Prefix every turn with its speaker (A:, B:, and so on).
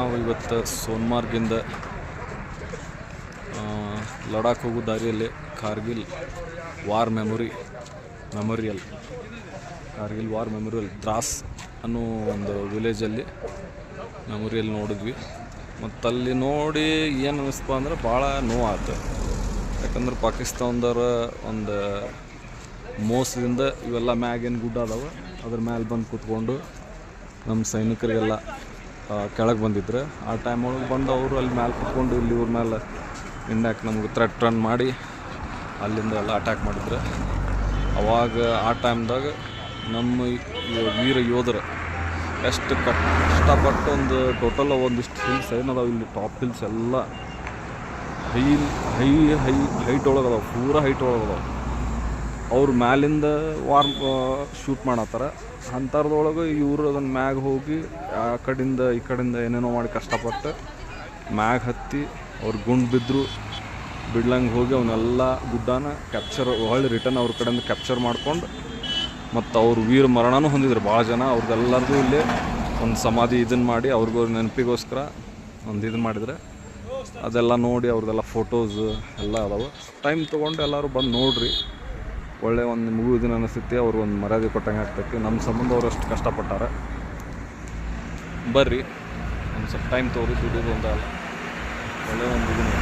A: ನಾವು ಇವತ್ತು ಸೋನ್ಮಾರ್ಗಿಂದ ಲಡಾಖ್ ಹೋಗೋ ದಾರಿಯಲ್ಲಿ ಕಾರ್ಗಿಲ್ ವಾರ್ ಮೆಮೊರಿಯಲ್ ದ್ರಾಸ್ ಅನ್ನೋ ಒಂದು ವಿಲೇಜಲ್ಲಿ ಮೆಮೊರಿಯಲ್ ನೋಡಿದ್ವಿ. ಮತ್ತು ಅಲ್ಲಿ ನೋಡಿ ಏನು ಅನ್ನಿಸ್ಪ ಅಂದ್ರೆ ಭಾಳ ನೋವಾಯ್ತು. ಯಾಕಂದ್ರೆ ಪಾಕಿಸ್ತಾನದವ್ರ ಒಂದು ಮೋಸದಿಂದ ಇವೆಲ್ಲ ಮ್ಯಾಗೇನು ಗುಡ್ಡ ಅದಾವೆ ಅದ್ರ ಮೇಲೆ ಬಂದು ಕೂತ್ಕೊಂಡು ನಮ್ಮ ಸೈನಿಕರಿಗೆಲ್ಲ ಕೆಳಗೆ ಬಂದಿದ್ರು. ಆ ಟೈಮ್ ಒಳಗೆ ಬಂದು ಅವರು ಅಲ್ಲಿ ಮೇಲೆ ಕೂತ್ಕೊಂಡು ಇಲ್ಲಿ ಇವ್ರ ಮೇಲೆ ಇಂಡ್ಯಾಕೆ ನಮ್ಗೆ ಥ್ರೆಟ್ ರನ್ ಮಾಡಿ ಅಲ್ಲಿಂದ ಎಲ್ಲ ಅಟ್ಯಾಕ್ ಮಾಡಿದ್ರು. ಅವಾಗ ಆ ಟೈಮ್ದಾಗ ನಮ್ಮ ವೀರ ಯೋಧರು ಎಷ್ಟು ಕಷ್ಟಪಟ್ಟು ಒಂದು ಟೋಟಲ್ ಒಂದಿಷ್ಟು ಹಿಲ್ಸ್ ಏನದಾವೆ ಇಲ್ಲಿ, ಟಾಪ್ ಹಿಲ್ಸ್ ಎಲ್ಲ ಹೈಟ್ ಒಳಗೆ ಅದಾವೆ, ಪೂರ ಹೈಟ್ ಒಳಗೆ ಅದಾವೆ. ಅವ್ರು ಮ್ಯಾಲಿಂದ ಶೂಟ್ ಮಾಡತ್ತಾರ. ಅಂಥದ್ರೊಳಗೆ ಇವರು ಅದನ್ನು ಮ್ಯಾಗ ಹೋಗಿ ಆ ಕಡೆಯಿಂದ ಈ ಕಡೆಯಿಂದ ಏನೇನೋ ಮಾಡಿ ಕಷ್ಟಪಟ್ಟು ಮ್ಯಾಗ ಹತ್ತಿ ಅವ್ರು ಗುಂಡು ಬಿಡ್ಲಂಗೆ ಹೋಗಿ ಅವನ್ನೆಲ್ಲ ಗುಡ್ಡನ ಹೊಳ್ಳಿ ರಿಟರ್ನ್ ಅವ್ರ ಕಡೆಯಿಂದ ಕ್ಯಾಪ್ಚರ್ ಮಾಡ್ಕೊಂಡು ಮತ್ತು ಅವ್ರು ವೀರ ಮರಣನೂ ಹೊಂದಿದ್ರು ಭಾಳ ಜನ. ಅವ್ರದ್ದೆಲ್ಲರದು ಇಲ್ಲೇ ಒಂದು ಸಮಾಧಿ ಇದನ್ನು ಮಾಡಿ ಅವ್ರಿಗೂ ನೆನಪಿಗೋಸ್ಕರ ಒಂದು ಇದನ್ನು ಮಾಡಿದರೆ ಅದೆಲ್ಲ ನೋಡಿ ಅವ್ರದ್ದೆಲ್ಲ ಫೋಟೋಸು ಎಲ್ಲ ಅದಾವೆ. ಟೈಮ್ ತೊಗೊಂಡು ಎಲ್ಲರೂ ಬಂದು ನೋಡಿರಿ, ಒಳ್ಳೆ ಒಂದು ನಿಮಗೂ ಇದನ್ನು ಅನಿಸ್ತೈತಿ, ಅವ್ರು ಒಂದು ಮರ್ಯಾದೆ ಕೊಟ್ಟಂಗೆ ಆಗ್ತೈತಿ. ನಮ್ಮ ಸಂಬಂಧ ಅವ್ರು ಅಷ್ಟು ಕಷ್ಟಪಟ್ಟಾರೆ. ಬರ್ರಿ ಒಂದು ಸ್ವಲ್ಪ ಟೈಮ್ ತೊಗೊಳಿ, ದುಡಿಯೋದು ಒಂದಲ್ಲ, ಒಳ್ಳೆ ಒಂದು ಇದನ್ನು